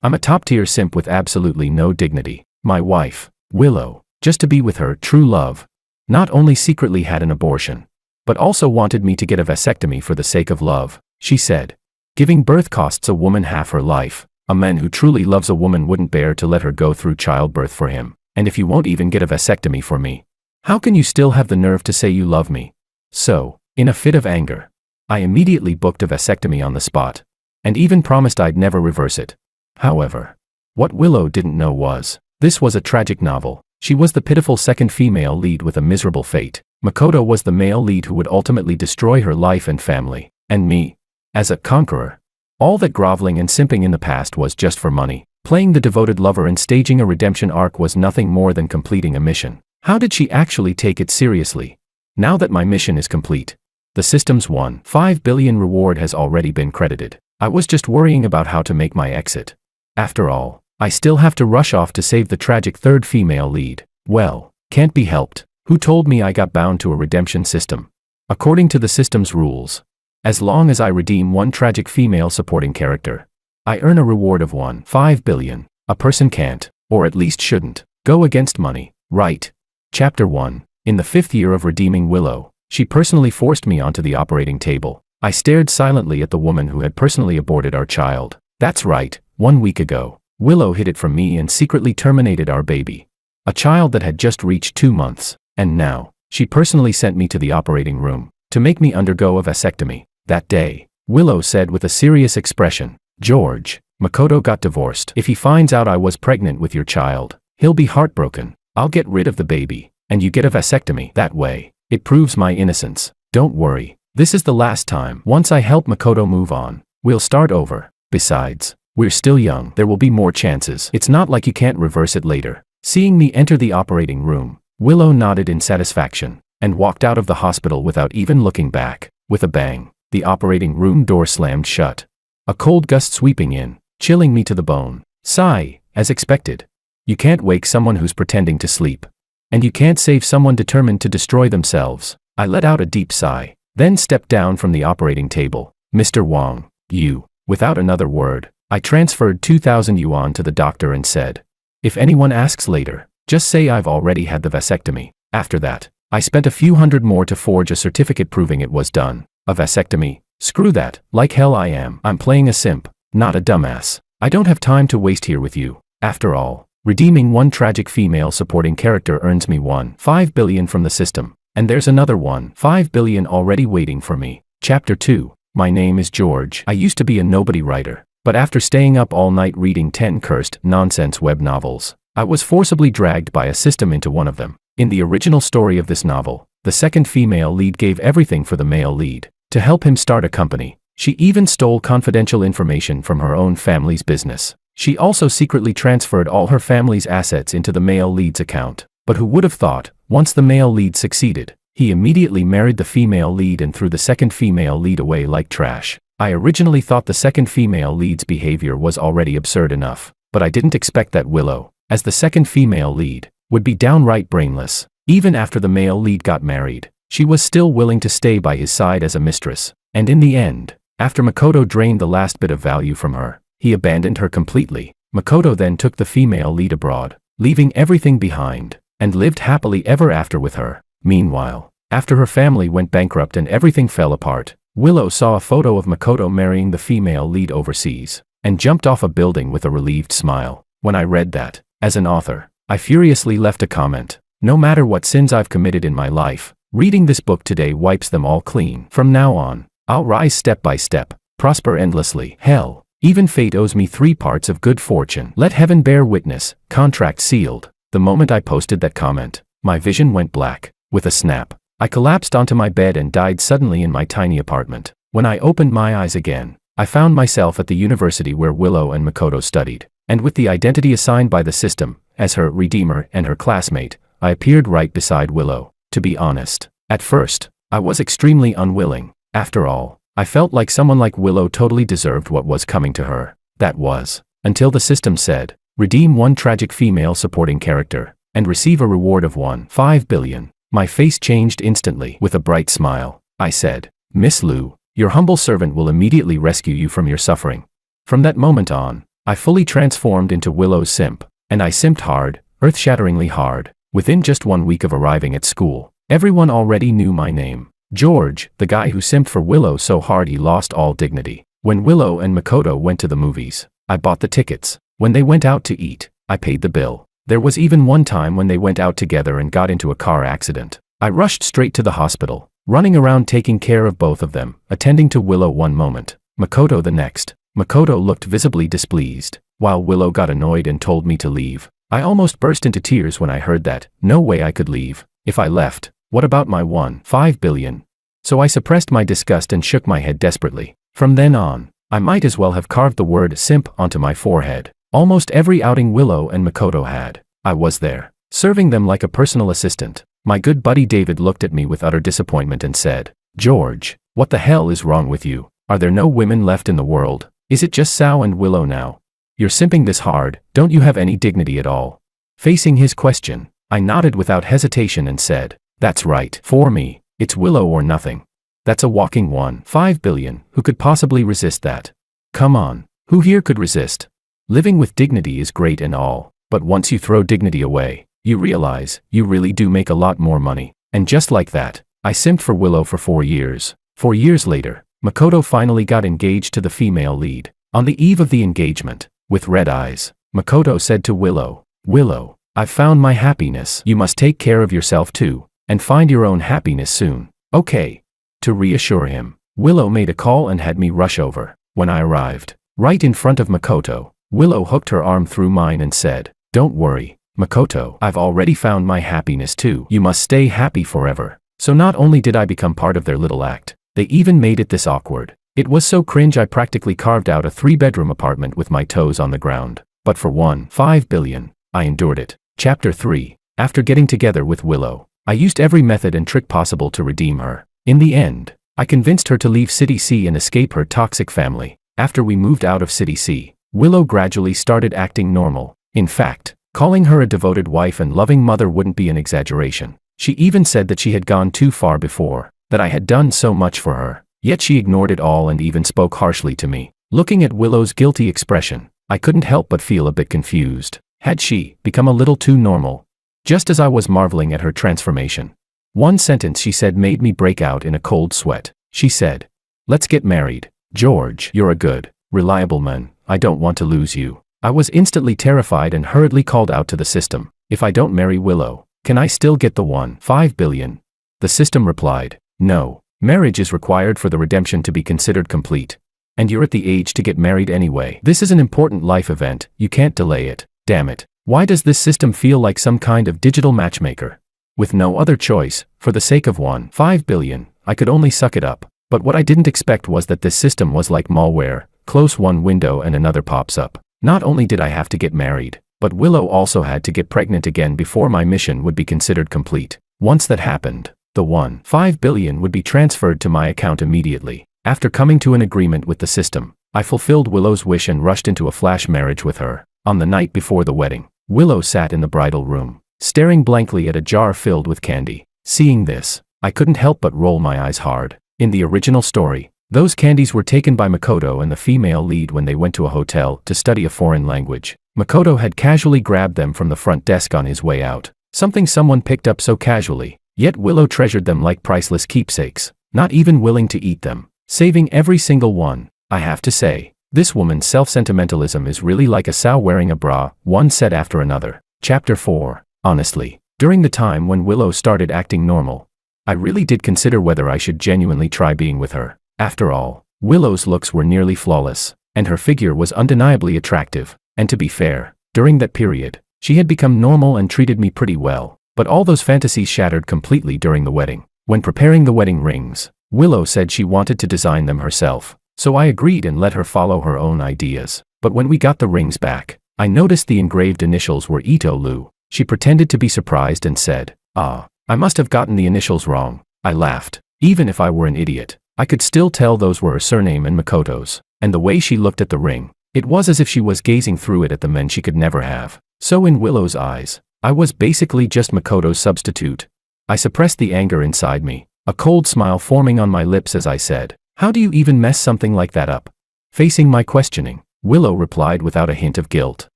I'm a top-tier simp with absolutely no dignity. My wife, Willow, just to be with her true love, not only secretly had an abortion, but also wanted me to get a vasectomy for the sake of love, she said. Giving birth costs a woman half her life. A man who truly loves a woman wouldn't bear to let her go through childbirth for him. And if you won't even get a vasectomy for me, how can you still have the nerve to say you love me? So, in a fit of anger, I immediately booked a vasectomy on the spot, and even promised I'd never reverse it. However, what Willow didn't know was, this was a tragic novel. She was the pitiful second female lead with a miserable fate. Makoto was the male lead who would ultimately destroy her life and family, and me, as a conqueror. All that groveling and simping in the past was just for money. Playing the devoted lover and staging a redemption arc was nothing more than completing a mission. How did she actually take it seriously? Now that my mission is complete, the system's $1.5 billion reward has already been credited. I was just worrying about how to make my exit. After all, I still have to rush off to save the tragic third female lead. Well, can't be helped. Who told me I got bound to a redemption system? According to the system's rules, as long as I redeem one tragic female supporting character, I earn a reward of $1.5 billion. A person can't, or at least shouldn't, go against money, right? Chapter 1. In the 5th year of redeeming Willow, she personally forced me onto the operating table. I stared silently at the woman who had personally aborted our child. That's right, 1 week ago, Willow hid it from me and secretly terminated our baby. A child that had just reached 2 months, and now, she personally sent me to the operating room to make me undergo a vasectomy. That day, Willow said with a serious expression, "George, Makoto got divorced. If he finds out I was pregnant with your child, he'll be heartbroken. I'll get rid of the baby, and you get a vasectomy. That way, it proves my innocence. Don't worry, this is the last time. Once I help Makoto move on, we'll start over. Besides, we're still young. There will be more chances. It's not like you can't reverse it later." Seeing me enter the operating room, Willow nodded in satisfaction, and walked out of the hospital without even looking back. With a bang, the operating room door slammed shut. A cold gust sweeping in, chilling me to the bone. Sigh, as expected. You can't wake someone who's pretending to sleep. And you can't save someone determined to destroy themselves. I let out a deep sigh, then stepped down from the operating table. Mr. Wong, you. Without another word, I transferred 2,000 yuan to the doctor and said, "If anyone asks later, just say I've already had the vasectomy." After that, I spent a few hundred more to forge a certificate proving it was done. A vasectomy? Screw that, like hell I am. I'm playing a simp, not a dumbass. I don't have time to waste here with you. After all, redeeming one tragic female supporting character earns me $1.5 billion from the system, and there's another $1.5 billion already waiting for me. Chapter 2. My name is George. I used to be a nobody writer, but after staying up all night reading 10 cursed nonsense web novels, I was forcibly dragged by a system into one of them. In the original story of this novel, the second female lead gave everything for the male lead to help him start a company. She even stole confidential information from her own family's business. She also secretly transferred all her family's assets into the male lead's account. But who would have thought, once the male lead succeeded, he immediately married the female lead and threw the second female lead away like trash. I originally thought the second female lead's behavior was already absurd enough, but I didn't expect that Willow, as the second female lead, would be downright brainless. Even after the male lead got married, she was still willing to stay by his side as a mistress, and in the end, after Makoto drained the last bit of value from her, he abandoned her completely. Makoto then took the female lead abroad, leaving everything behind, and lived happily ever after with her. Meanwhile, after her family went bankrupt and everything fell apart, Willow saw a photo of Makoto marrying the female lead overseas, and jumped off a building with a relieved smile. When I read that, as an author, I furiously left a comment. No matter what sins I've committed in my life, reading this book today wipes them all clean. From now on, I'll rise step by step, prosper endlessly. Hell, even fate owes me 3 parts of good fortune. Let heaven bear witness, contract sealed. The moment I posted that comment, my vision went black. With a snap, I collapsed onto my bed and died suddenly in my tiny apartment. When I opened my eyes again, I found myself at the university where Willow and Makoto studied, and with the identity assigned by the system, as her redeemer and her classmate, I appeared right beside Willow. To be honest, at first, I was extremely unwilling. After all, I felt like someone like Willow totally deserved what was coming to her. That was, until the system said, redeem one tragic female supporting character, and receive a reward of $1.5 billion. My face changed instantly. With a bright smile, I said, "Miss Liu, your humble servant will immediately rescue you from your suffering." From that moment on, I fully transformed into Willow's simp, and I simped hard, earth-shatteringly hard. Within just 1 week of arriving at school, everyone already knew my name. George, the guy who simped for Willow so hard he lost all dignity. When Willow and Makoto went to the movies, I bought the tickets. When they went out to eat, I paid the bill. There was even one time when they went out together and got into a car accident. I rushed straight to the hospital, running around taking care of both of them, attending to Willow one moment, Makoto the next. Makoto looked visibly displeased, while Willow got annoyed and told me to leave. I almost burst into tears when I heard that. No way I could leave. If I left, what about my 1.5 billion? So I suppressed my disgust and shook my head desperately. From then on, I might as well have carved the word simp onto my forehead. Almost every outing Willow and Makoto had, I was there, serving them like a personal assistant. My good buddy David looked at me with utter disappointment and said, "George, what the hell is wrong with you? Are there no women left in the world? Is it just Sal and Willow now? You're simping this hard, don't you have any dignity at all?" Facing his question, I nodded without hesitation and said, "That's right. For me, it's Willow or nothing. That's a walking 1.5 billion. Who could possibly resist that? Come on, who here could resist? Living with dignity is great and all, but once you throw dignity away, you realize you really do make a lot more money." And just like that, I simped for Willow for 4 years. 4 years later, Makoto finally got engaged to the female lead. On the eve of the engagement, with red eyes, Makoto said to Willow, "Willow, I've found my happiness. You must take care of yourself too, and find your own happiness soon, okay?" To reassure him, Willow made a call and had me rush over. When I arrived, right in front of Makoto, Willow hooked her arm through mine and said, "Don't worry, Makoto, I've already found my happiness too. You must stay happy forever." So not only did I become part of their little act, they even made it this awkward. It was so cringe I practically carved out a 3-bedroom apartment with my toes on the ground. But for 1.5 billion, I endured it. Chapter 3. After getting together with Willow, I used every method and trick possible to redeem her. In the end, I convinced her to leave City C and escape her toxic family. After we moved out of City C, Willow gradually started acting normal. In fact, calling her a devoted wife and loving mother wouldn't be an exaggeration. She even said that she had gone too far before, that I had done so much for her. Yet she ignored it all and even spoke harshly to me. Looking at Willow's guilty expression, I couldn't help but feel a bit confused. Had she become a little too normal? Just as I was marveling at her transformation, one sentence she said made me break out in a cold sweat. She said, "Let's get married. George, you're a good, reliable man. I don't want to lose you." I was instantly terrified and hurriedly called out to the system, "If I don't marry Willow, can I still get the 1.5 billion? The system replied, "No. Marriage is required for the redemption to be considered complete. And you're at the age to get married anyway. This is an important life event, you can't delay it." Damn it. Why does this system feel like some kind of digital matchmaker? With no other choice, for the sake of 1.5 billion, I could only suck it up. But what I didn't expect was that this system was like malware. Close one window and another pops up. Not only did I have to get married, but Willow also had to get pregnant again before my mission would be considered complete. Once that happened, the 1.5 billion would be transferred to my account immediately. After coming to an agreement with the system, I fulfilled Willow's wish and rushed into a flash marriage with her. On the night before the wedding, Willow sat in the bridal room, staring blankly at a jar filled with candy. Seeing this, I couldn't help but roll my eyes hard. In the original story, those candies were taken by Makoto and the female lead when they went to a hotel to study a foreign language. Makoto had casually grabbed them from the front desk on his way out, something someone picked up so casually. Yet Willow treasured them like priceless keepsakes, not even willing to eat them, saving every single one. I have to say, this woman's self-sentimentalism is really like a sow wearing a bra, one said after another. Chapter 4. Honestly, during the time when Willow started acting normal, I really did consider whether I should genuinely try being with her. After all, Willow's looks were nearly flawless, and her figure was undeniably attractive. And to be fair, during that period, she had become normal and treated me pretty well. But all those fantasies shattered completely during the wedding. When preparing the wedding rings, Willow said she wanted to design them herself, so I agreed and let her follow her own ideas. But when we got the rings back, I noticed the engraved initials were Ito Lu. She pretended to be surprised and said, "Ah, I must have gotten the initials wrong." I laughed. Even if I were an idiot, I could still tell those were her surname and Makoto's. And the way she looked at the ring, it was as if she was gazing through it at the men she could never have. So in Willow's eyes, I was basically just Makoto's substitute. I suppressed the anger inside me, a cold smile forming on my lips as I said, "How do you even mess something like that up?" Facing my questioning, Willow replied without a hint of guilt.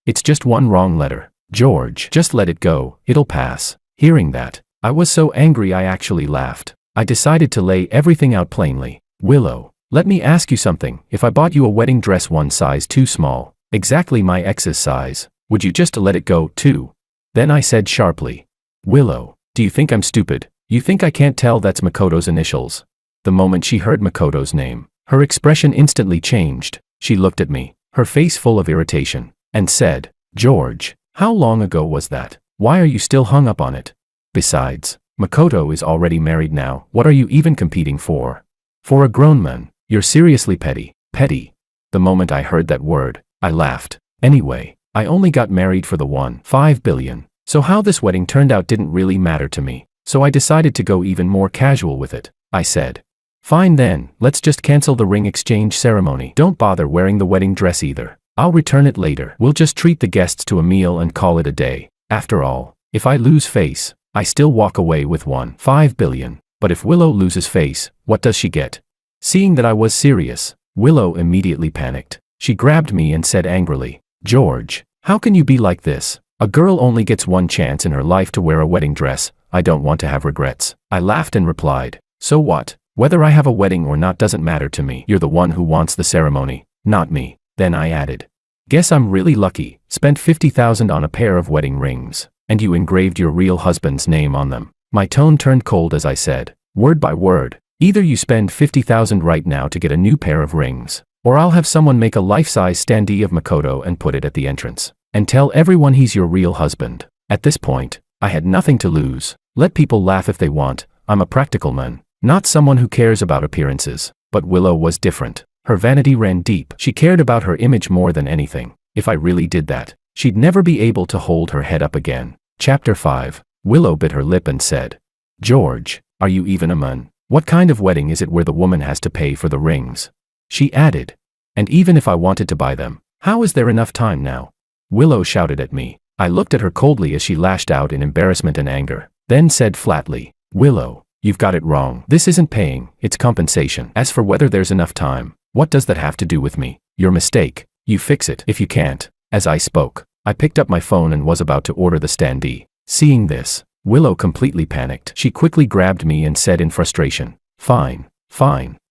It's just one wrong letter. George, just let it go, it'll pass. Hearing that, I was so angry I actually laughed. I decided to lay everything out plainly. Willow, let me ask you something. If I bought you a wedding dress one size too small, exactly my ex's size, would you just let it go too? Then I said sharply, Willow, do you think I'm stupid? You think I can't tell that's Makoto's initials? The moment she heard Makoto's name, her expression instantly changed. She looked at me, her face full of irritation, and said, George, how long ago was that? Why are you still hung up on it? Besides, Makoto is already married now. What are you even competing for? For a grown man, you're seriously petty. Petty. The moment I heard that word, I laughed. Anyway, I only got married for the 1.5 billion. So how this wedding turned out didn't really matter to me. So I decided to go even more casual with it. I said, fine then, let's just cancel the ring exchange ceremony. Don't bother wearing the wedding dress either. I'll return it later. We'll just treat the guests to a meal and call it a day. After all, if I lose face, I still walk away with 1.5 billion. But if Willow loses face, what does she get? Seeing that I was serious, Willow immediately panicked. She grabbed me and said angrily, George, how can you be like this? A girl only gets one chance in her life to wear a wedding dress. I don't want to have regrets. I laughed and replied, so what? Whether I have a wedding or not doesn't matter to me. You're the one who wants the ceremony, not me. Then I added, guess I'm really lucky. Spent 50,000 on a pair of wedding rings, and you engraved your real husband's name on them. My tone turned cold as I said, word by word, either you spend 50,000 right now to get a new pair of rings, or I'll have someone make a life-size standee of Makoto and put it at the entrance, and tell everyone he's your real husband. At this point, I had nothing to lose. Let people laugh if they want. I'm a practical man, not someone who cares about appearances. But Willow was different. Her vanity ran deep. She cared about her image more than anything. If I really did that, she'd never be able to hold her head up again. Chapter 5. Willow bit her lip and said, George, are you even a man? What kind of wedding is it where the woman has to pay for the rings? She added, and even if I wanted to buy them, how is there enough time now? Willow shouted at me. I looked at her coldly as she lashed out in embarrassment and anger, then said flatly, Willow, you've got it wrong. This isn't paying, it's compensation. As for whether there's enough time, what does that have to do with me? Your mistake. You fix it if you can't. As I spoke, I picked up my phone and was about to order the standee. Seeing this, Willow completely panicked. She quickly grabbed me and said in frustration, fine,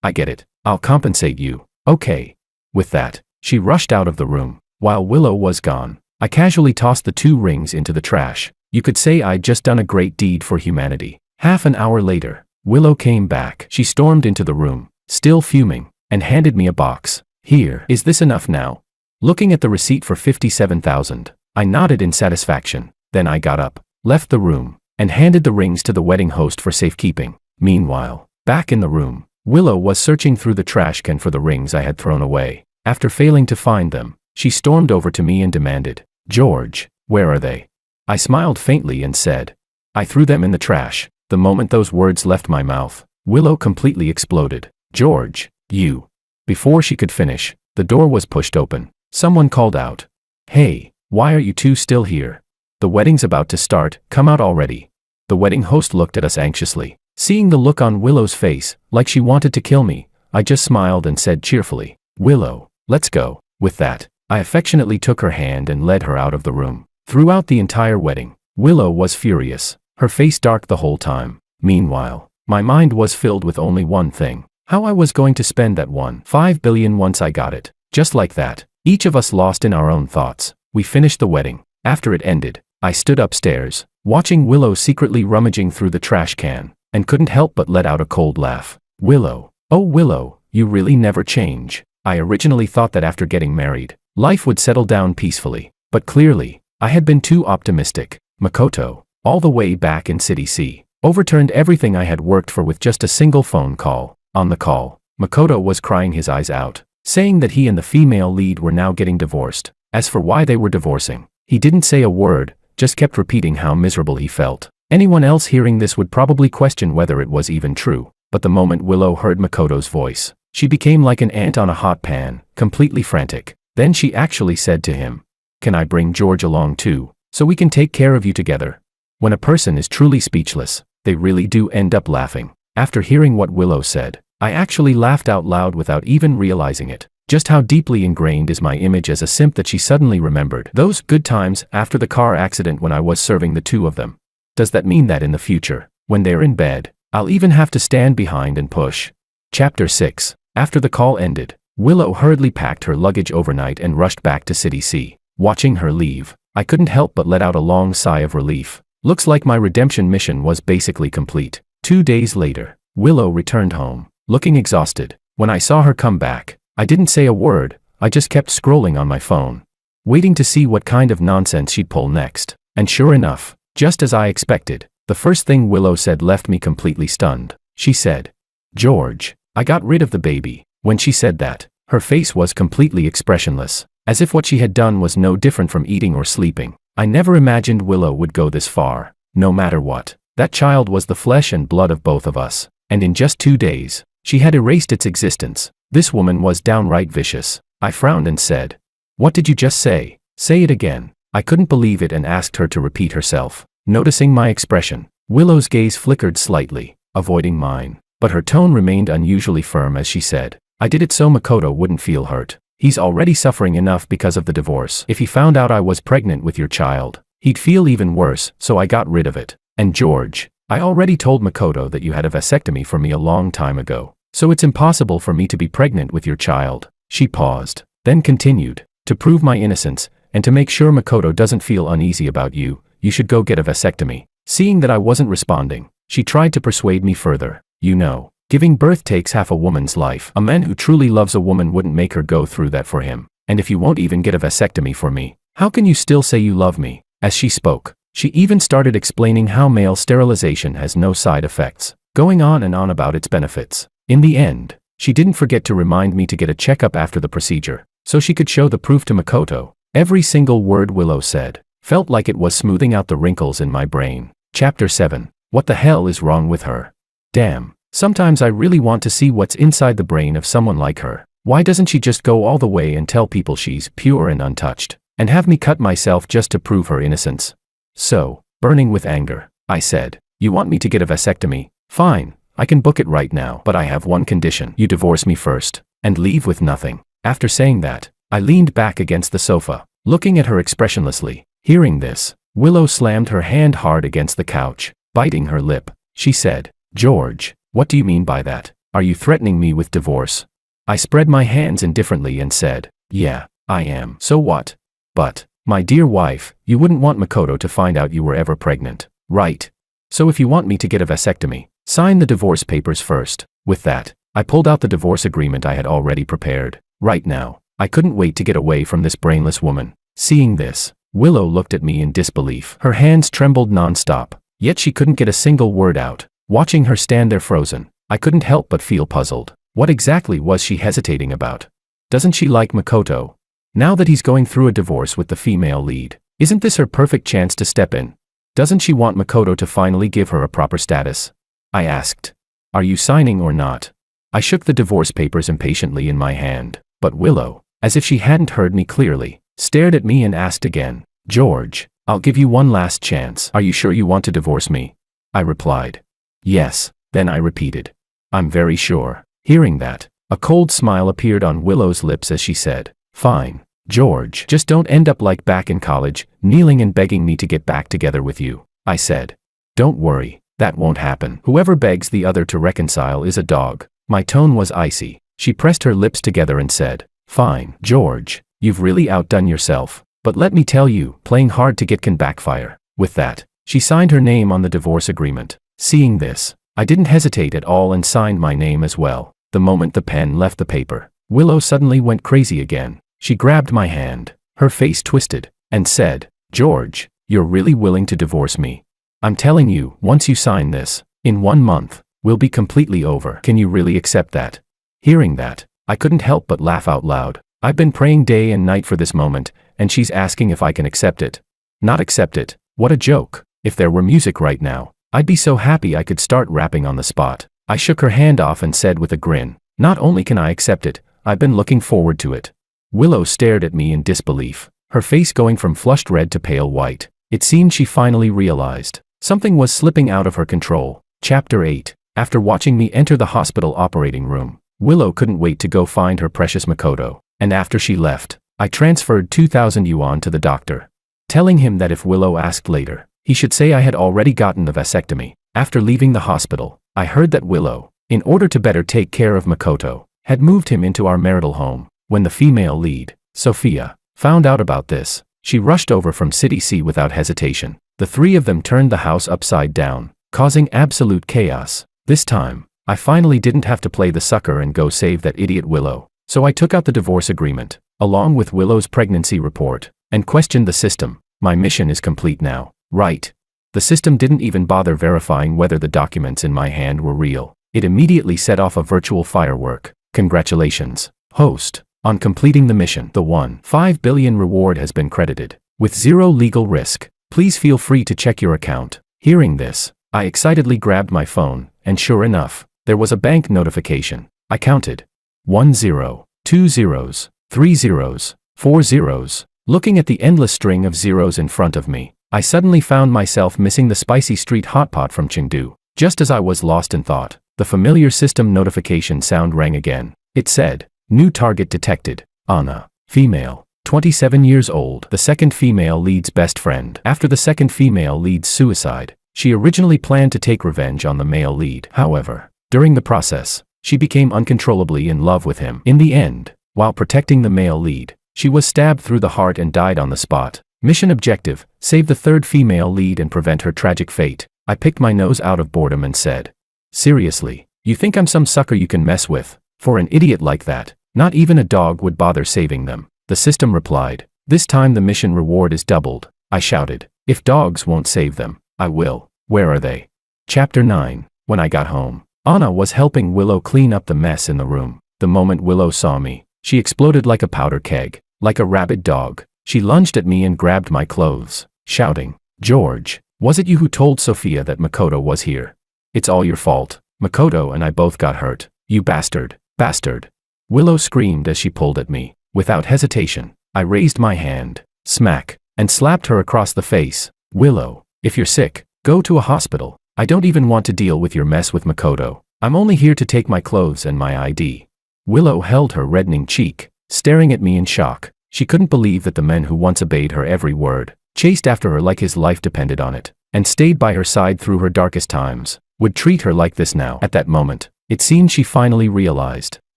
I get it. I'll compensate you. Okay. With that, she rushed out of the room. While Willow was gone, I casually tossed the 2 rings into the trash. You could say I'd just done a great deed for humanity. Half an hour later, Willow came back. She stormed into the room, still fuming, and handed me a box. Here, is this enough now? Looking at the receipt for 57,000, I nodded in satisfaction. Then I got up, left the room, and handed the rings to the wedding host for safekeeping. Meanwhile, back in the room, Willow was searching through the trash can for the rings I had thrown away. After failing to find them, she stormed over to me and demanded, George, where are they? I smiled faintly and said, I threw them in the trash. The moment those words left my mouth, Willow completely exploded. George, you. Before she could finish, the door was pushed open. Someone called out, hey, why are you two still here? The wedding's about to start, come out already. The wedding host looked at us anxiously. Seeing the look on Willow's face, like she wanted to kill me, I just smiled and said cheerfully, Willow, let's go. With that, I affectionately took her hand and led her out of the room. Throughout the entire wedding, Willow was furious, her face dark the whole time. Meanwhile, my mind was filled with only one thing, how I was going to spend that 1.5 billion once I got it. Just like that, each of us lost in our own thoughts. We finished the wedding. After it ended, I stood upstairs, watching Willow secretly rummaging through the trash can, and couldn't help but let out a cold laugh. Willow, oh Willow, you really never change. I originally thought that after getting married, life would settle down peacefully, but clearly, I had been too optimistic. Makoto, all the way back in City C, overturned everything I had worked for with just a single phone call. On the call, Makoto was crying his eyes out, saying that he and the female lead were now getting divorced. As for why they were divorcing, he didn't say a word, just kept repeating how miserable he felt. Anyone else hearing this would probably question whether it was even true, but the moment Willow heard Makoto's voice, she became like an ant on a hot pan, completely frantic. Then she actually said to him, can I bring George along too, so we can take care of you together? When a person is truly speechless, they really do end up laughing. After hearing what Willow said, I actually laughed out loud without even realizing it. Just how deeply ingrained is my image as a simp that she suddenly remembered those good times after the car accident when I was serving the two of them. Does that mean that in the future, when they're in bed, I'll even have to stand behind and push? Chapter 6. After the call ended, Willow hurriedly packed her luggage overnight and rushed back to City C. Watching her leave, I couldn't help but let out a long sigh of relief. Looks like my redemption mission was basically complete. 2 days later, Willow returned home, looking exhausted. When I saw her come back, I didn't say a word, I just kept scrolling on my phone, waiting to see what kind of nonsense she'd pull next. And sure enough, just as I expected, the first thing Willow said left me completely stunned. She said, "George, I got rid of the baby." When she said that, her face was completely expressionless, as if what she had done was no different from eating or sleeping. I never imagined Willow would go this far. No matter what, that child was the flesh and blood of both of us, and in just 2 days, she had erased its existence. This woman was downright vicious. I frowned and said, "What did you just say? Say it again." I couldn't believe it and asked her to repeat herself. Noticing my expression, Willow's gaze flickered slightly, avoiding mine, but her tone remained unusually firm as she said, "I did it so Makoto wouldn't feel hurt. He's already suffering enough because of the divorce. If he found out I was pregnant with your child, he'd feel even worse, so I got rid of it. And George, I already told Makoto that you had a vasectomy for me a long time ago. So it's impossible for me to be pregnant with your child." She paused, then continued, "To prove my innocence, and to make sure Makoto doesn't feel uneasy about you, you should go get a vasectomy." Seeing that I wasn't responding, she tried to persuade me further. "You know, giving birth takes half a woman's life. A man who truly loves a woman wouldn't make her go through that for him. And if you won't even get a vasectomy for me, how can you still say you love me?" As she spoke, she even started explaining how male sterilization has no side effects, going on and on about its benefits. In the end, she didn't forget to remind me to get a checkup after the procedure, so she could show the proof to Makoto. Every single word Willow said felt like it was smoothing out the wrinkles in my brain. Chapter 7. What the hell is wrong with her? Damn, sometimes I really want to see what's inside the brain of someone like her. Why doesn't she just go all the way and tell people she's pure and untouched, and have me cut myself just to prove her innocence? So, burning with anger, I said, "You want me to get a vasectomy? Fine. I can book it right now, but I have one condition. You divorce me first, and leave with nothing." After saying that, I leaned back against the sofa, looking at her expressionlessly. Hearing this, Willow slammed her hand hard against the couch, biting her lip. She said, "George, what do you mean by that? Are you threatening me with divorce?" I spread my hands indifferently and said, "Yeah, I am." "So what?" "But, my dear wife, you wouldn't want Makoto to find out you were ever pregnant, right? So if you want me to get a vasectomy, sign the divorce papers first." With that, I pulled out the divorce agreement I had already prepared. Right now, I couldn't wait to get away from this brainless woman. Seeing this, Willow looked at me in disbelief. Her hands trembled non-stop, yet she couldn't get a single word out. Watching her stand there frozen, I couldn't help but feel puzzled. What exactly was she hesitating about? Doesn't she like Makoto? Now that he's going through a divorce with the female lead, isn't this her perfect chance to step in? Doesn't she want Makoto to finally give her a proper status? I asked, "Are you signing or not?" I shook the divorce papers impatiently in my hand, but Willow, as if she hadn't heard me clearly, stared at me and asked again, "George, I'll give you one last chance. Are you sure you want to divorce me?" I replied, "Yes." Then I repeated, "I'm very sure." Hearing that, a cold smile appeared on Willow's lips as she said, "Fine, George, just don't end up like back in college, kneeling and begging me to get back together with you." I said, "Don't worry, that won't happen. Whoever begs the other to reconcile is a dog." My tone was icy. She pressed her lips together and said, "Fine, George, you've really outdone yourself, but let me tell you, playing hard to get can backfire." With that, she signed her name on the divorce agreement. Seeing this, I didn't hesitate at all and signed my name as well. The moment the pen left the paper, Willow suddenly went crazy again. She grabbed my hand, her face twisted, and said, "George, you're really willing to divorce me? I'm telling you, once you sign this, in 1 month, we'll be completely over. Can you really accept that?" Hearing that, I couldn't help but laugh out loud. I've been praying day and night for this moment, and she's asking if I can accept it. Not accept it? What a joke. If there were music right now, I'd be so happy I could start rapping on the spot. I shook her hand off and said with a grin, "Not only can I accept it, I've been looking forward to it." Willow stared at me in disbelief, her face going from flushed red to pale white. It seemed she finally realized something was slipping out of her control. Chapter 8. After watching me enter the hospital operating room, Willow couldn't wait to go find her precious Makoto, and after she left, I transferred 2,000 yuan to the doctor, telling him that if Willow asked later, he should say I had already gotten the vasectomy. After leaving the hospital, I heard that Willow, in order to better take care of Makoto, had moved him into our marital home. When the female lead, Sophia, found out about this, she rushed over from City C without hesitation. The three of them turned the house upside down, causing absolute chaos. This time, I finally didn't have to play the sucker and go save that idiot Willow, so I took out the divorce agreement, along with Willow's pregnancy report, and questioned the system. My mission is complete now, right? The system didn't even bother verifying whether the documents in my hand were real. It immediately set off a virtual firework. Congratulations, host, on completing the mission. The 1.5 billion reward has been credited, with zero legal risk. Please feel free to check your account. Hearing this, I excitedly grabbed my phone, and sure enough, there was a bank notification. I counted 1 0, 2 zeros, 3 zeros, 4 zeros. Looking at the endless string of zeros in front of me, I suddenly found myself missing the spicy street hotpot from Chengdu. Just as I was lost in thought, the familiar system notification sound rang again. It said, "New target detected. Anna, female, 27 years old, the second female lead's best friend." After the second female lead's suicide, she originally planned to take revenge on the male lead. However, during the process, she became uncontrollably in love with him. In the end, while protecting the male lead, she was stabbed through the heart and died on the spot. Mission objective: save the third female lead and prevent her tragic fate. I picked my nose out of boredom and said, "Seriously, you think I'm some sucker you can mess with? For an idiot like that, not even a dog would bother saving them." The system replied, "This time the mission reward is doubled." I shouted, "If dogs won't save them, I will. Where are they?" Chapter 9. When I got home, Anna was helping Willow clean up the mess in the room. The moment Willow saw me, she exploded like a powder keg. Like a rabid dog, she lunged at me and grabbed my clothes, shouting, "George, was it you who told Sophia that Makoto was here? It's all your fault. Makoto and I both got hurt. You bastard, bastard." Willow screamed as she pulled at me. Without hesitation, I raised my hand, smack, and slapped her across the face. "Willow, if you're sick, go to a hospital. I don't even want to deal with your mess with Makoto. I'm only here to take my clothes and my ID." Willow held her reddening cheek, staring at me in shock. She couldn't believe that the man who once obeyed her every word, chased after her like his life depended on it, and stayed by her side through her darkest times, would treat her like this now. At that moment, it seemed she finally realized,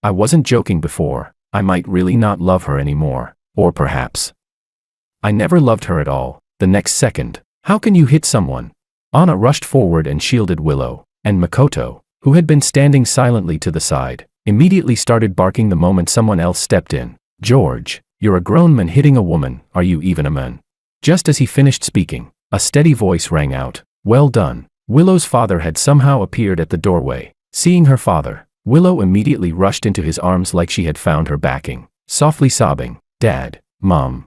I wasn't joking before. I might really not love her anymore. Or perhaps I never loved her at all. The next second, "How can you hit someone?" Anna rushed forward and shielded Willow, and Makoto, who had been standing silently to the side, immediately started barking the moment someone else stepped in. "George, you're a grown man hitting a woman, are you even a man?" Just as he finished speaking, a steady voice rang out, "Well done." Willow's father had somehow appeared at the doorway. Seeing her father, Willow immediately rushed into his arms like she had found her backing, softly sobbing, "Dad, Mom.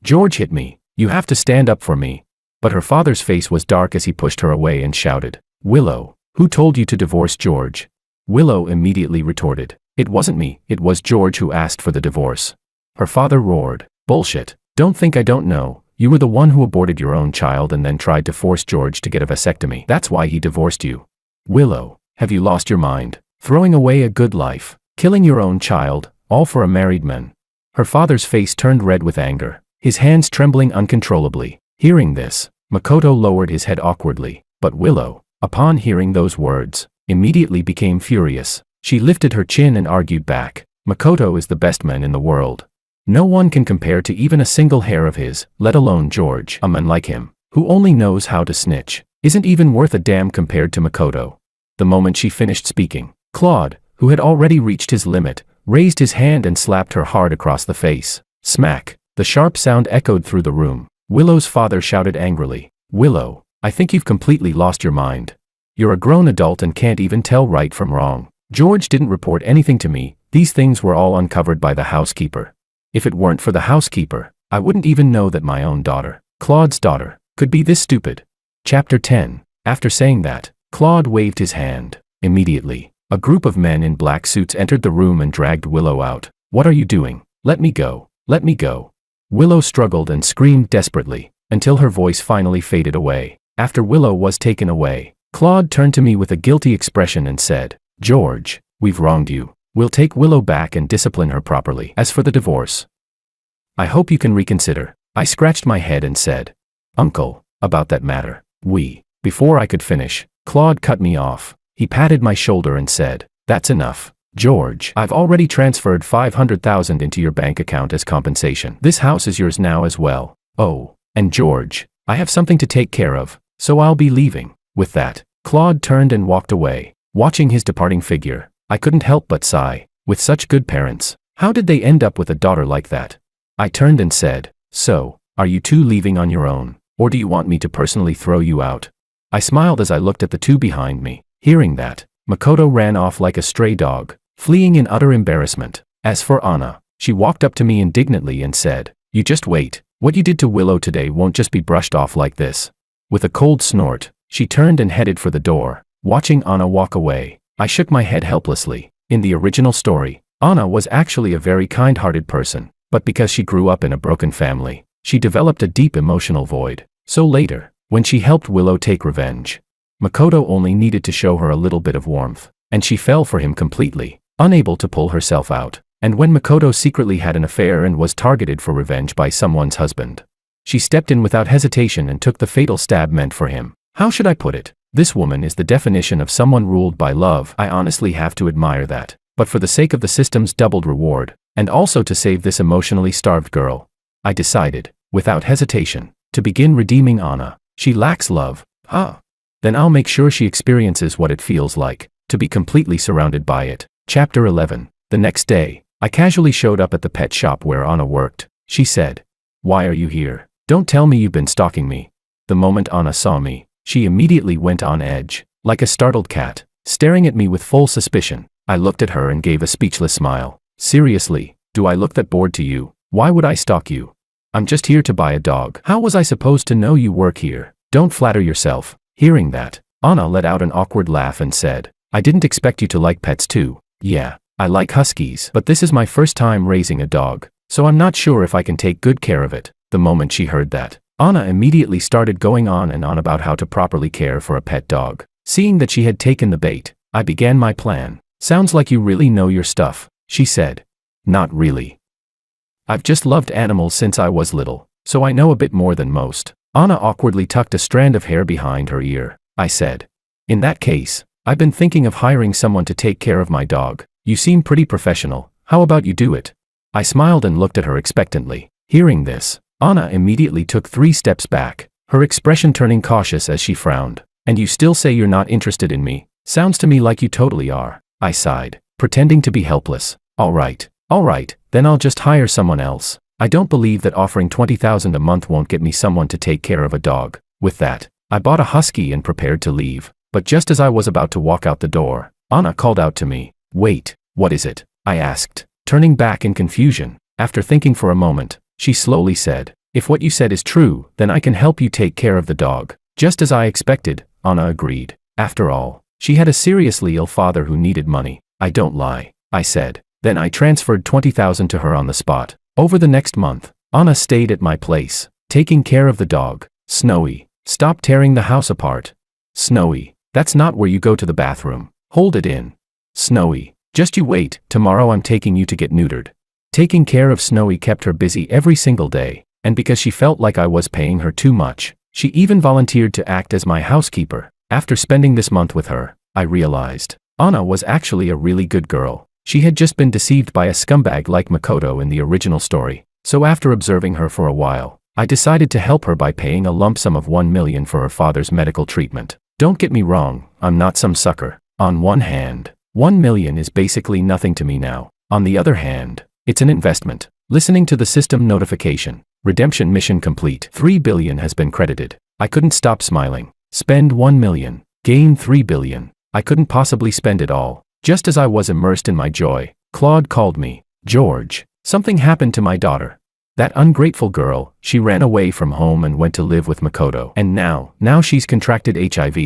George hit me, you have to stand up for me." But her father's face was dark as he pushed her away and shouted, "Willow, who told you to divorce George?" Willow immediately retorted, "It wasn't me, it was George who asked for the divorce." Her father roared, "Bullshit, don't think I don't know. You were the one who aborted your own child and then tried to force George to get a vasectomy. That's why he divorced you. Willow, have you lost your mind? Throwing away a good life, killing your own child, all for a married man." Her father's face turned red with anger, his hands trembling uncontrollably. Hearing this, Makoto lowered his head awkwardly, but Willow, upon hearing those words, immediately became furious. She lifted her chin and argued back, "Makoto is the best man in the world. No one can compare to even a single hair of his, let alone George. A man like him, who only knows how to snitch, isn't even worth a damn compared to Makoto." The moment she finished speaking, Claude, who had already reached his limit, raised his hand and slapped her hard across the face. Smack! The sharp sound echoed through the room. Willow's father shouted angrily, "Willow, I think you've completely lost your mind. You're a grown adult and can't even tell right from wrong. George didn't report anything to me. These things were all uncovered by the housekeeper. If it weren't for the housekeeper, I wouldn't even know that my own daughter, Claude's daughter, could be this stupid." Chapter 10. After saying that, Claude waved his hand. Immediately, a group of men in black suits entered the room and dragged Willow out. "What are you doing? Let me go. Let me go." Willow struggled and screamed desperately, until her voice finally faded away. After Willow was taken away, Claude turned to me with a guilty expression and said, "George, we've wronged you. We'll take Willow back and discipline her properly. As for the divorce, I hope you can reconsider. I scratched my head and said, Uncle, about that matter, Before I could finish, Claude cut me off. He patted my shoulder and said, That's enough, George. I've already transferred $500,000 into your bank account as compensation. This house is yours now as well. Oh, and George, I have something to take care of, so I'll be leaving. With that, Claude turned and walked away. Watching his departing figure, I couldn't help but sigh. With such good parents, how did they end up with a daughter like that? I turned and said, So, are you two leaving on your own, or do you want me to personally throw you out? I smiled as I looked at the two behind me. Hearing that, Makoto ran off like a stray dog, fleeing in utter embarrassment. As for Anna, she walked up to me indignantly and said, You just wait. What you did to Willow today won't just be brushed off like this. With a cold snort, she turned and headed for the door. Watching Anna walk away, I shook my head helplessly. In the original story, Anna was actually a very kind-hearted person, but because she grew up in a broken family, she developed a deep emotional void. So later, when she helped Willow take revenge, Makoto only needed to show her a little bit of warmth, and she fell for him completely, unable to pull herself out. And when Makoto secretly had an affair and was targeted for revenge by someone's husband, she stepped in without hesitation and took the fatal stab meant for him. How should I put it? This woman is the definition of someone ruled by love. I honestly have to admire that. But for the sake of the system's doubled reward, and also to save this emotionally starved girl, I decided, without hesitation, to begin redeeming Anna. She lacks love. Then I'll make sure she experiences what it feels like to be completely surrounded by it. Chapter 11. The next day, I casually showed up at the pet shop where Anna worked. She said, Why are you here? Don't tell me you've been stalking me. The moment Anna saw me, she immediately went on edge, like a startled cat, staring at me with full suspicion. I looked at her and gave a speechless smile. Seriously, do I look that bored to you? Why would I stalk you? I'm just here to buy a dog. How was I supposed to know you work here? Don't flatter yourself. Hearing that, Anna let out an awkward laugh and said, I didn't expect you to like pets too. Yeah, I like huskies, but this is my first time raising a dog, so I'm not sure if I can take good care of it. The moment she heard that, Anna immediately started going on and on about how to properly care for a pet dog. Seeing that she had taken the bait, I began my plan. Sounds like you really know your stuff, she said. Not really. I've just loved animals since I was little, so I know a bit more than most. Anna awkwardly tucked a strand of hair behind her ear. I said, In that case, I've been thinking of hiring someone to take care of my dog. You seem pretty professional. How about you do it? I smiled and looked at her expectantly. Hearing this, Anna immediately took 3 steps back, her expression turning cautious as she frowned. And you still say you're not interested in me? Sounds to me like you totally are. I sighed, pretending to be helpless. All right, then I'll just hire someone else. I don't believe that offering $20,000 a month won't get me someone to take care of a dog. With that, I bought a husky and prepared to leave. But just as I was about to walk out the door, Anna called out to me. Wait, what is it? I asked, turning back in confusion. After thinking for a moment, she slowly said, If what you said is true, then I can help you take care of the dog. Just as I expected, Anna agreed. After all, she had a seriously ill father who needed money. I don't lie, I said. Then I transferred $20,000 to her on the spot. Over the next month, Anna stayed at my place, taking care of the dog. Snowy, stop tearing the house apart. Snowy, that's not where you go to the bathroom. Hold it in. Snowy, just you wait, tomorrow I'm taking you to get neutered. Taking care of Snowy kept her busy every single day, and because she felt like I was paying her too much, she even volunteered to act as my housekeeper. After spending this month with her, I realized Anna was actually a really good girl. She had just been deceived by a scumbag like Makoto in the original story. So after observing her for a while, I decided to help her by paying a lump sum of $1 million for her father's medical treatment. Don't get me wrong, I'm not some sucker. On one hand, $1 million is basically nothing to me now. On the other hand, it's an investment. Listening to the system notification, redemption mission complete. $3 billion has been credited. I couldn't stop smiling. Spend $1 million, gain $3 billion. I couldn't possibly spend it all. Just as I was immersed in my joy, Claude called me. George, something happened to my daughter. That ungrateful girl, she ran away from home and went to live with Makoto. And now she's contracted HIV.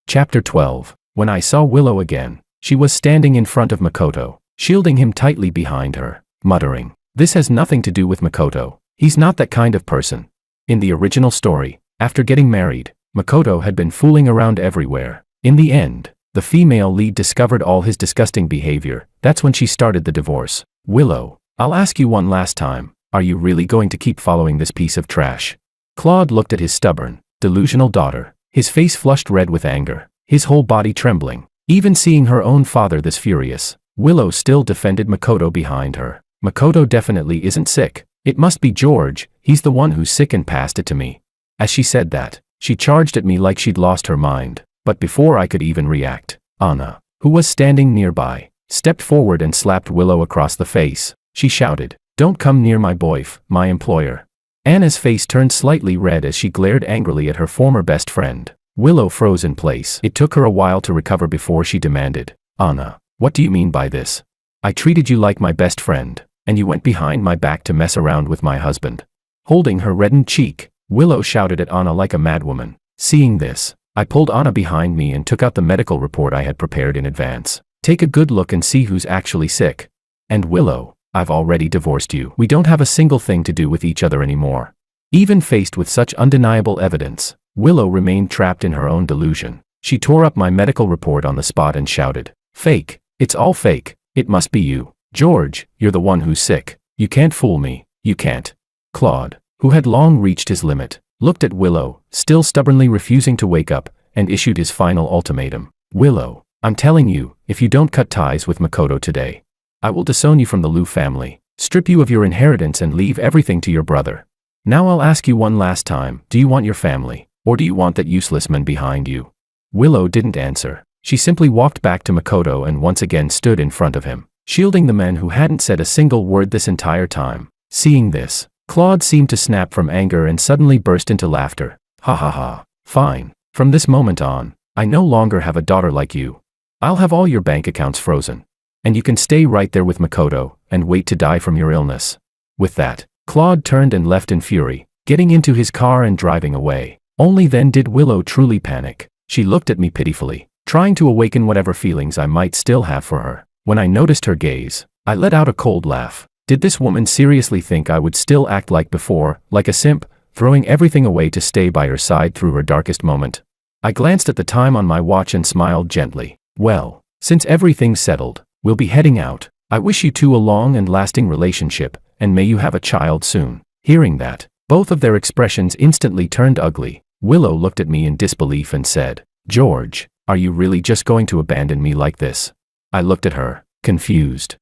Chapter 12. When I saw Willow again, she was standing in front of Makoto, shielding him tightly behind her, muttering, This has nothing to do with Makoto. He's not that kind of person. In the original story, after getting married, Makoto had been fooling around everywhere. In the end, The female lead discovered all his disgusting behavior. That's when she started the divorce. Willow, I'll ask you one last time. Are you really going to keep following this piece of trash? Claude looked at his stubborn, delusional daughter, his face flushed red with anger, his whole body trembling. Even seeing her own father this furious, Willow still defended Makoto behind her. Makoto definitely isn't sick. It must be George, he's the one who's sick and passed it to me. As she said that, she charged at me like she'd lost her mind, but before I could even react, Anna, who was standing nearby, stepped forward and slapped Willow across the face. She shouted, "Don't come near my boyf, my employer." Anna's face turned slightly red as she glared angrily at her former best friend. Willow froze in place. It took her a while to recover before she demanded, "Anna, what do you mean by this? I treated you like my best friend, and you went behind my back to mess around with my husband." Holding her reddened cheek, Willow shouted at Anna like a madwoman. Seeing this, I pulled Anna behind me and took out the medical report I had prepared in advance. "Take a good look and see who's actually sick. And Willow, I've already divorced you. We don't have a single thing to do with each other anymore." Even faced with such undeniable evidence, Willow remained trapped in her own delusion. She tore up my medical report on the spot and shouted, "Fake. It's all fake. It must be you. George, you're the one who's sick. You can't fool me. You can't." Claude, who had long reached his limit, looked at Willow, still stubbornly refusing to wake up, and issued his final ultimatum. "Willow, I'm telling you, if you don't cut ties with Makoto today, I will disown you from the Liu family, strip you of your inheritance and leave everything to your brother. Now I'll ask you one last time, do you want your family, or do you want that useless man behind you?" Willow didn't answer. She simply walked back to Makoto and once again stood in front of him, shielding the man who hadn't said a single word this entire time. Seeing this, Claude seemed to snap from anger and suddenly burst into laughter. "Ha ha ha. Fine. From this moment on, I no longer have a daughter like you. I'll have all your bank accounts frozen. And you can stay right there with Makoto and wait to die from your illness." With that, Claude turned and left in fury, getting into his car and driving away. Only then did Willow truly panic. She looked at me pitifully, trying to awaken whatever feelings I might still have for her. When I noticed her gaze, I let out a cold laugh. Did this woman seriously think I would still act like before, like a simp, throwing everything away to stay by her side through her darkest moment? I glanced at the time on my watch and smiled gently. "Well, since everything's settled, we'll be heading out. I wish you two a long and lasting relationship, and may you have a child soon." Hearing that, both of their expressions instantly turned ugly. Willow looked at me in disbelief and said, "George, are you really just going to abandon me like this?" I looked at her, confused.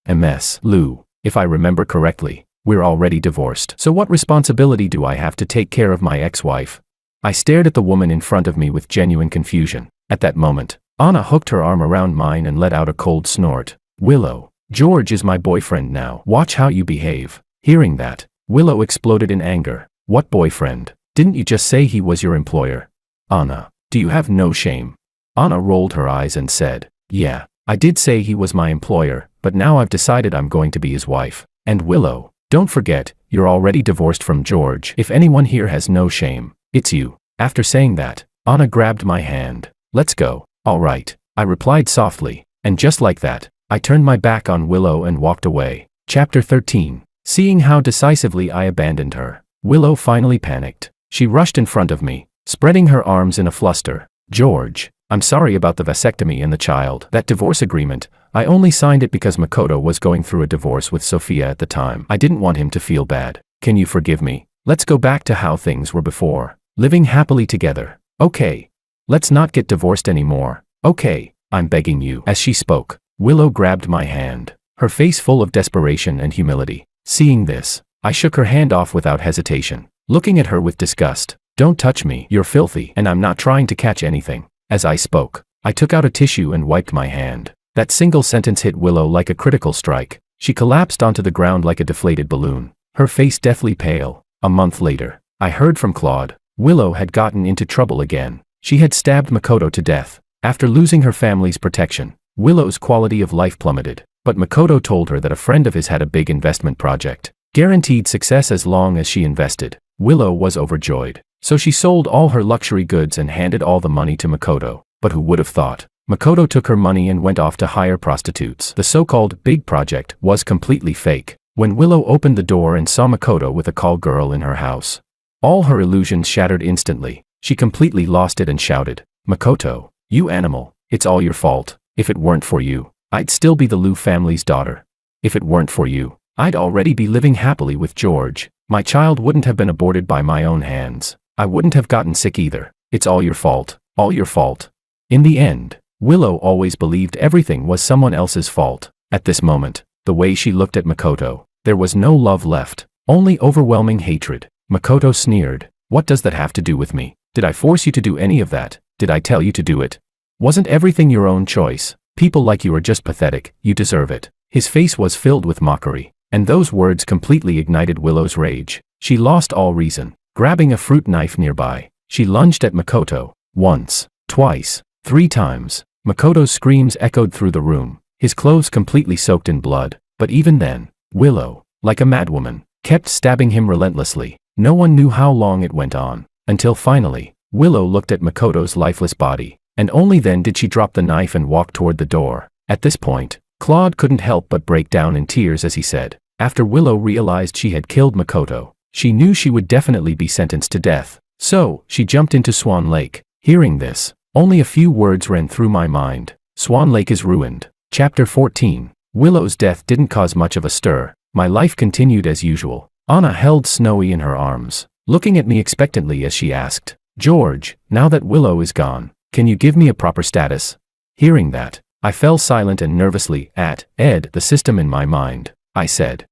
MS, Lou, if I remember correctly, we're already divorced. So what responsibility do I have to take care of my ex-wife? I stared at the woman in front of me with genuine confusion. At that moment, Anna hooked her arm around mine and let out a cold snort. "Willow, George is my boyfriend now. Watch how you behave." Hearing that, Willow exploded in anger. "What boyfriend? Didn't you just say he was your employer? Anna, do you have no shame?" Anna rolled her eyes and said, "Yeah, I did say he was my employer, but now I've decided I'm going to be his wife. And Willow, don't forget, you're already divorced from George. If anyone here has no shame, it's you." After saying that, Anna grabbed my hand. "Let's go." "All right," I replied softly, and just like that, I turned my back on Willow and walked away. Chapter 13. Seeing how decisively I abandoned her, Willow finally panicked. She rushed in front of me, spreading her arms in a fluster. "George, I'm sorry about the vasectomy and the child. That divorce agreement, I only signed it because Makoto was going through a divorce with Sophia at the time. I didn't want him to feel bad. Can you forgive me? Let's go back to how things were before, living happily together. Okay. Let's not get divorced anymore. Okay, I'm begging you." As she spoke, Willow grabbed my hand, her face full of desperation and humility. Seeing this, I shook her hand off without hesitation, looking at her with disgust. "Don't touch me. You're filthy, and I'm not trying to catch anything." As I spoke, I took out a tissue and wiped my hand. That single sentence hit Willow like a critical strike. She collapsed onto the ground like a deflated balloon, her face deathly pale. A month later, I heard from Claude. Willow had gotten into trouble again. She had stabbed Makoto to death. After losing her family's protection, Willow's quality of life plummeted. But Makoto told her that a friend of his had a big investment project, guaranteed success as long as she invested. Willow was overjoyed. So she sold all her luxury goods and handed all the money to Makoto. But who would have thought? Makoto took her money and went off to hire prostitutes. The so-called big project was completely fake. When Willow opened the door and saw Makoto with a call girl in her house, all her illusions shattered instantly. She completely lost it and shouted, "Makoto, you animal, It's all your fault. If it weren't for you, I'd still be the Liu family's daughter. If it weren't for you, I'd already be living happily with George. My child wouldn't have been aborted by my own hands. I wouldn't have gotten sick either. It's all your fault. All your fault. In the end, Willow always believed everything was someone else's fault. At this moment, the way she looked at Makoto, there was no love left, only overwhelming hatred. Makoto sneered. What does that have to do with me? Did I force you to do any of that? Did I tell you to do it? Wasn't everything your own choice? People like you are just pathetic. You deserve it. His face was filled with mockery, and those words completely ignited Willow's rage. She lost all reason. Grabbing a fruit knife nearby, she lunged at Makoto. Once, twice, 3 times. Makoto's screams echoed through the room, his clothes completely soaked in blood. But even then, Willow, like a madwoman, kept stabbing him relentlessly. No one knew how long it went on, until finally, Willow looked at Makoto's lifeless body, and only then did she drop the knife and walk toward the door. At this point, Claude couldn't help but break down in tears as he said, after Willow realized she had killed Makoto, she knew she would definitely be sentenced to death. So, she jumped into Swan Lake. Hearing this, only a few words ran through my mind. Swan Lake is ruined. Chapter 14. Willow's death didn't cause much of a stir. My life continued as usual. Anna held Snowy in her arms, looking at me expectantly as she asked, George, now that Willow is gone, can you give me a proper status? Hearing that, I fell silent and nervously at Ed, the system in my mind. I said,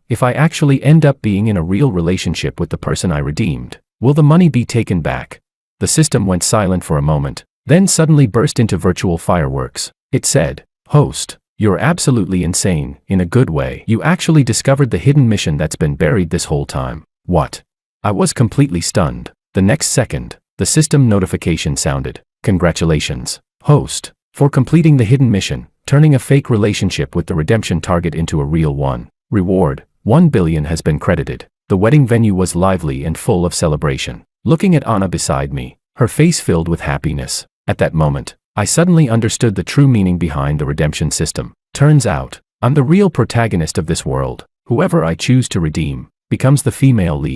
if I actually end up being in a real relationship with the person I redeemed, will the money be taken back? The system went silent for a moment, then suddenly burst into virtual fireworks. It said, Host, you're absolutely insane, in a good way. You actually discovered the hidden mission that's been buried this whole time. What? I was completely stunned. The next second, the system notification sounded. Congratulations, Host, for completing the hidden mission, turning a fake relationship with the redemption target into a real one. Reward, 1 billion has been credited. The wedding venue was lively and full of celebration. Looking at Anna beside me, her face filled with happiness. At that moment, I suddenly understood the true meaning behind the redemption system. Turns out, I'm the real protagonist of this world. Whoever I choose to redeem becomes the female lead.